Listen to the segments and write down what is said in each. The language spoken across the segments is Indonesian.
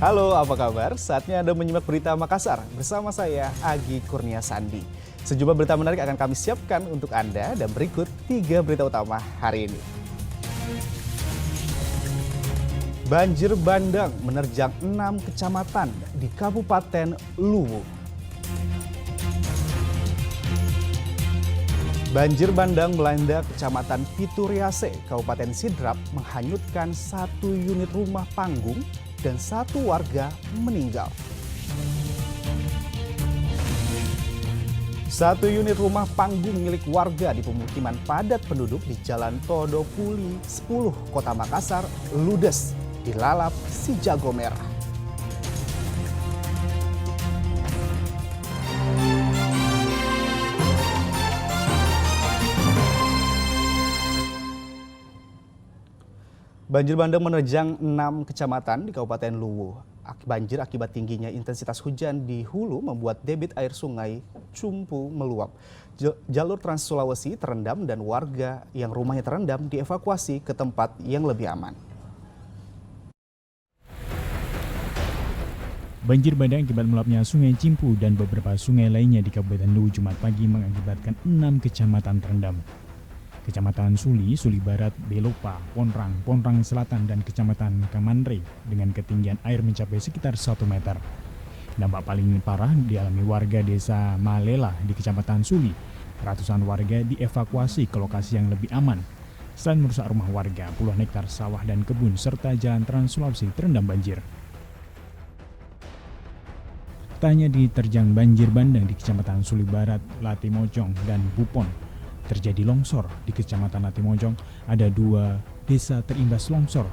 Halo, apa kabar? Saatnya Anda menyimak berita Makassar bersama saya, Agi Kurnia Sandi. Sejumlah berita menarik akan kami siapkan untuk Anda dan berikut 3 berita utama hari ini. Banjir bandang menerjang 6 kecamatan di Kabupaten Luwu. Banjir bandang melanda Kecamatan Pituriase, Kabupaten Sidrap, menghanyutkan 1 unit rumah panggung dan 1 warga meninggal. 1 unit rumah panggung milik warga di pemukiman padat penduduk di Jalan Todopuli 10, Kota Makassar, ludes dilalap si jago merah. Banjir bandang menerjang 6 kecamatan di Kabupaten Luwu. Banjir akibat tingginya intensitas hujan di hulu membuat debit air sungai Cumpu meluap. Jalur Trans Sulawesi terendam dan warga yang rumahnya terendam dievakuasi ke tempat yang lebih aman. Banjir bandang akibat meluapnya Sungai Cimpu dan beberapa sungai lainnya di Kabupaten Luwu Jumat pagi mengakibatkan 6 kecamatan terendam. Kecamatan Suli, Suli Barat, Belopa, Ponrang, Ponrang Selatan, dan Kecamatan Kamandre dengan ketinggian air mencapai sekitar 1 meter. Dampak paling parah dialami warga desa Malela di Kecamatan Suli. Ratusan warga dievakuasi ke lokasi yang lebih aman. Selain merusak rumah warga, puluhan hektar sawah dan kebun serta jalan Trans Sulawesi terendam banjir. Tak hanya diterjang banjir bandang di Kecamatan Suli Barat, Latimojong, dan Bupon. Terjadi longsor di Kecamatan Latimojong, ada 2 desa terimbas longsor.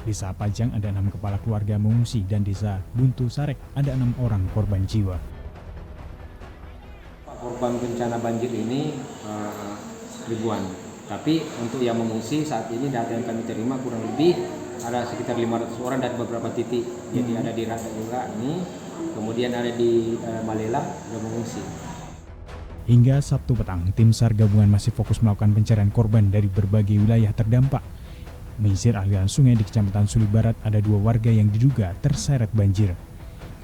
Desa Pajang ada 6 kepala keluarga mengungsi dan desa Buntu Sarek ada 6 orang korban jiwa. Korban bencana banjir ini ribuan, tapi untuk yang mengungsi saat ini data yang kami terima kurang lebih ada sekitar 500 orang dari beberapa titik. Jadi ada di Rata juga ini, kemudian ada di Malela yang mengungsi. Hingga Sabtu petang, tim SAR gabungan masih fokus melakukan pencarian korban dari berbagai wilayah terdampak. Menyisir aliran sungai di Kecamatan Suli Barat, ada 2 warga yang diduga terseret banjir.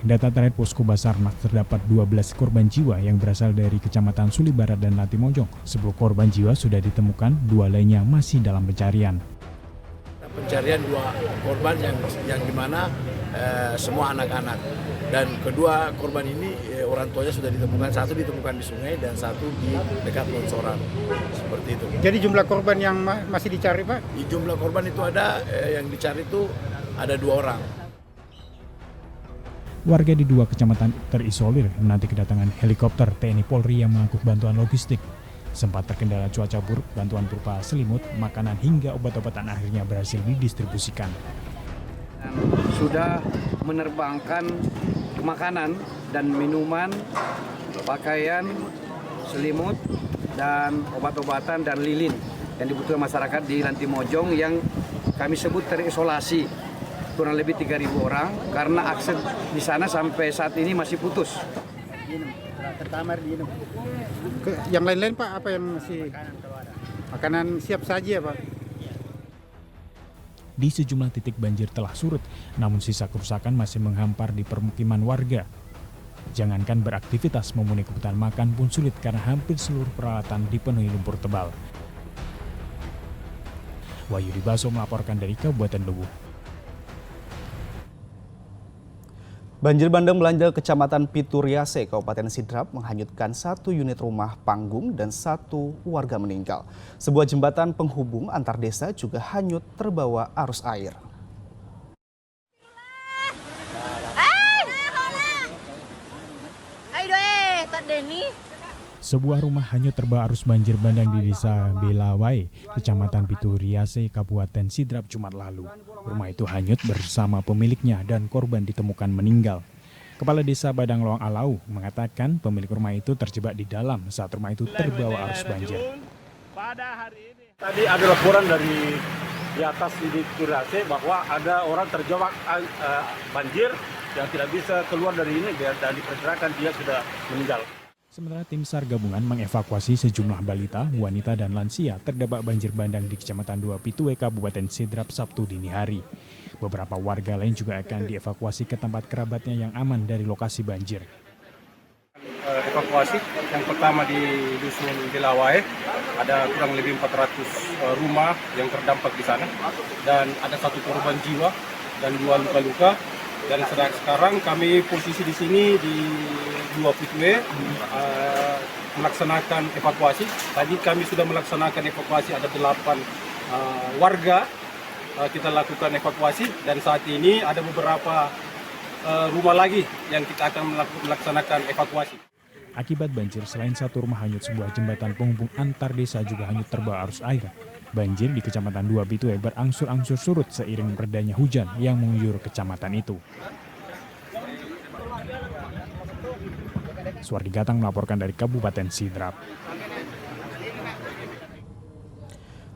Data terakhir Posko Basarnas terdapat 12 korban jiwa yang berasal dari Kecamatan Suli Barat dan Latimojong. 10 korban jiwa sudah ditemukan, 2 lainnya masih dalam pencarian. Pencarian 2 korban yang dimana semua anak-anak, dan kedua korban ini orang tuanya sudah ditemukan, 1 ditemukan di sungai dan 1 di dekat longsoran, seperti itu. Jadi jumlah korban yang masih dicari, Pak? Di jumlah korban itu ada yang dicari itu ada 2 orang. Warga di 2 kecamatan terisolir menanti kedatangan helikopter TNI Polri yang mengangkut bantuan logistik. Sempat terkendala cuaca buruk, bantuan berupa selimut, makanan hingga obat-obatan akhirnya berhasil didistribusikan. Sudah menerbangkan makanan dan minuman, pakaian, selimut, dan obat-obatan dan lilin yang dibutuhkan masyarakat di Latimojong yang kami sebut terisolasi. Kurang lebih 3.000 orang karena akses di sana sampai saat ini masih putus. Yang lain-lain, Pak, apa yang masih? Makanan siap saji ya, Pak? Di sejumlah titik banjir telah surut, namun sisa kerusakan masih menghampar di permukiman warga. Jangankan beraktivitas, memenuhi kebutuhan makan pun sulit karena hampir seluruh peralatan dipenuhi lumpur tebal. Wahyu Dibaso melaporkan dari Kabupaten Luwu. Banjir bandang melanda Kecamatan Pituriase, Kabupaten Sidrap, menghanyutkan 1 unit rumah panggung dan 1 warga meninggal. Sebuah jembatan penghubung antar desa juga hanyut terbawa arus air. Sebuah rumah hanyut terbawa arus banjir bandang di desa Belawai, Kecamatan Pituriase, Kabupaten Sidrap, Jumat lalu. Rumah itu hanyut bersama pemiliknya dan korban ditemukan meninggal. Kepala Desa Badang Loang Alau mengatakan pemilik rumah itu terjebak di dalam saat rumah itu terbawa arus banjir. Pada hari ini, tadi ada laporan dari di atas di Pituriase bahwa ada orang terjebak banjir yang tidak bisa keluar dari ini dan diperkirakan dia sudah meninggal. Sementara tim SAR gabungan mengevakuasi sejumlah balita, wanita, dan lansia terdampak banjir bandang di Kecamatan 2 Pitue, Kabupaten Sidrap, Sabtu dini hari. Beberapa warga lain juga akan dievakuasi ke tempat kerabatnya yang aman dari lokasi banjir. Evakuasi yang pertama di Dusun Gelawai, ada kurang lebih 400 rumah yang terdampak di sana, dan ada 1 korban jiwa dan 2 luka-luka. Dan sekarang kami posisi di sini di 2 footway melaksanakan evakuasi. Tadi kami sudah melaksanakan evakuasi, ada 8 warga kita lakukan evakuasi, dan saat ini ada beberapa rumah lagi yang kita akan melaksanakan evakuasi. Akibat banjir, selain 1 rumah hanyut, sebuah jembatan penghubung antar desa juga hanyut terbawa arus air. Banjir di Kecamatan 2 Bitue berangsur-angsur surut seiring meredanya hujan yang mengguyur kecamatan itu. Suwardi Gatang melaporkan dari Kabupaten Sidrap.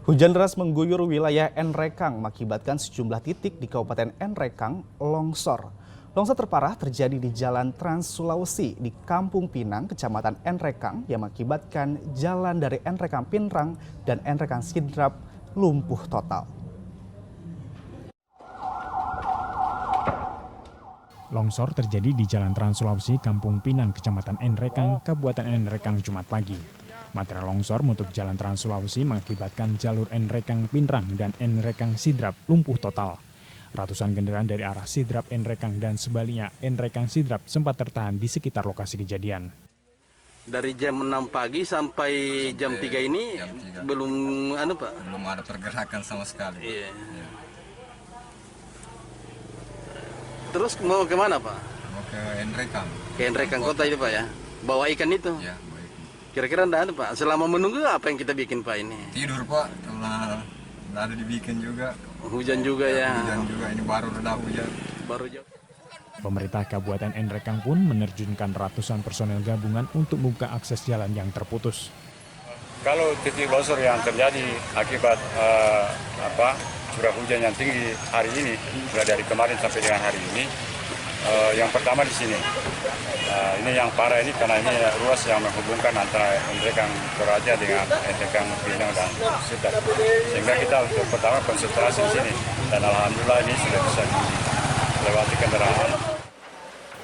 Hujan deras mengguyur wilayah Enrekang mengakibatkan sejumlah titik di Kabupaten Enrekang longsor. Longsor terparah terjadi di Jalan Trans Sulawesi di Kampung Pinang, Kecamatan Enrekang yang mengakibatkan jalan dari Enrekang Pinrang dan Enrekang Sidrap lumpuh total. Longsor terjadi di Jalan Trans Sulawesi, Kampung Pinang, Kecamatan Enrekang, Kabupaten Enrekang, Jumat pagi. Material longsor menutup Jalan Trans Sulawesi mengakibatkan jalur Enrekang Pinrang dan Enrekang Sidrap lumpuh total. Ratusan kendaraan dari arah Sidrap Enrekang dan sebaliknya Enrekang Sidrap sempat tertahan di sekitar lokasi kejadian. Dari jam 6 pagi sampai jam 3 ini belum Pak? Belum ada pergerakan sama sekali. Iya. Terus mau kemana Pak? Mau ke Enrekang. Ke Enrekang kota itu Pak ya? Bawa ikan itu? Ya, baik. Kira-kira enggak ada Pak? Selama menunggu apa yang kita bikin Pak ini? Tidur Pak, karena nggak ada dibikin juga. Hujan juga ya? Hujan juga, ini baru reda hujan. Baru jauh. Pemerintah Kabupaten Enrekang pun menerjunkan ratusan personel gabungan untuk membuka akses jalan yang terputus. Kalau titik longsor yang terjadi akibat curah hujan yang tinggi hari ini, mulai dari kemarin sampai dengan hari ini, yang pertama di sini. Ini yang parah ini karena ini ruas yang menghubungkan antara Enrekang Toraja dengan Enrekang Pinang dan Sidrap. Sehingga kita untuk pertama konsentrasi di sini, dan alhamdulillah ini sudah bisa dilewati kendaraan.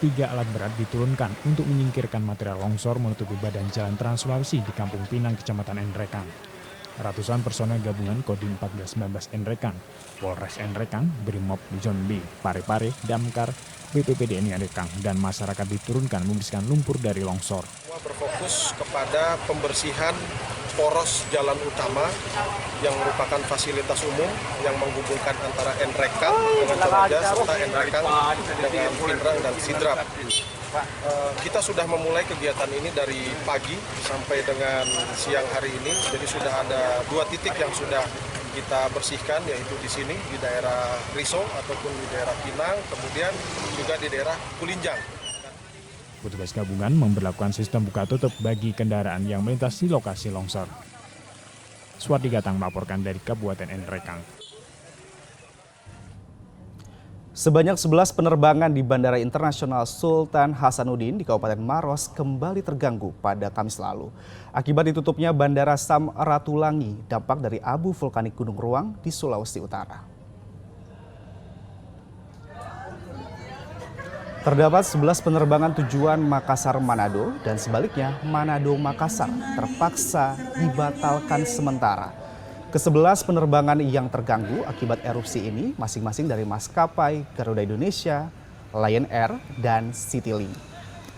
3 alat berat diturunkan untuk menyingkirkan material longsor menutupi badan Jalan Trans Sulawesi di Kampung Pinang, Kecamatan Enrekang. Ratusan personel gabungan Kodim 1419 Enrekang, Polres Enrekang, Brimob Zone B, Pare-Pare, Damkar, BPPD Enrekang, dan masyarakat diturunkan membersihkan lumpur dari longsor. Berfokus kepada pembersihan poros jalan utama yang merupakan fasilitas umum yang menghubungkan antara Enrekang dengan Toraja serta Enrekang dengan Pinrang dan Sidrap. Kita sudah memulai kegiatan ini dari pagi sampai dengan siang hari ini. Jadi sudah ada 2 titik yang sudah kita bersihkan, yaitu di sini di daerah Riso ataupun di daerah Pinang, kemudian juga di daerah Kulinjang. Petugas gabungan memberlakukan sistem buka tutup bagi kendaraan yang melintas di lokasi longsor. Suwardi Gatang melaporkan dari Kabupaten Enrekang. Sebanyak 11 penerbangan di Bandara Internasional Sultan Hasanuddin di Kabupaten Maros kembali terganggu pada Kamis lalu. Akibat ditutupnya Bandara Samratulangi, dampak dari abu vulkanik Gunung Ruang di Sulawesi Utara. Terdapat 11 penerbangan tujuan Makassar-Manado dan sebaliknya Manado-Makassar terpaksa dibatalkan sementara. Ke-11 penerbangan yang terganggu akibat erupsi ini masing-masing dari maskapai Garuda Indonesia, Lion Air, dan Citylink.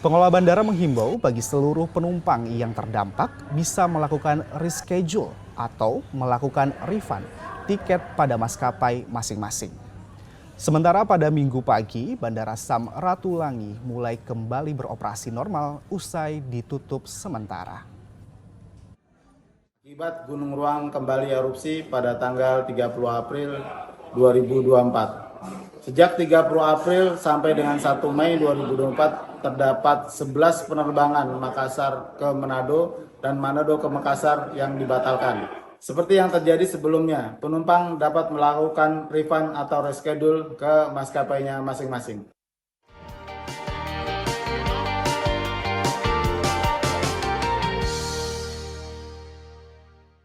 Pengelola bandara menghimbau bagi seluruh penumpang yang terdampak bisa melakukan reschedule atau melakukan refund tiket pada maskapai masing-masing. Sementara pada Minggu pagi, Bandara Samratulangi mulai kembali beroperasi normal usai ditutup sementara. Akibat Gunung Ruang kembali erupsi pada tanggal 30 April 2024. Sejak 30 April sampai dengan 1 Mei 2024 terdapat 11 penerbangan Makassar ke Manado dan Manado ke Makassar yang dibatalkan. Seperti yang terjadi sebelumnya, penumpang dapat melakukan refund atau reschedule ke maskapainya masing-masing.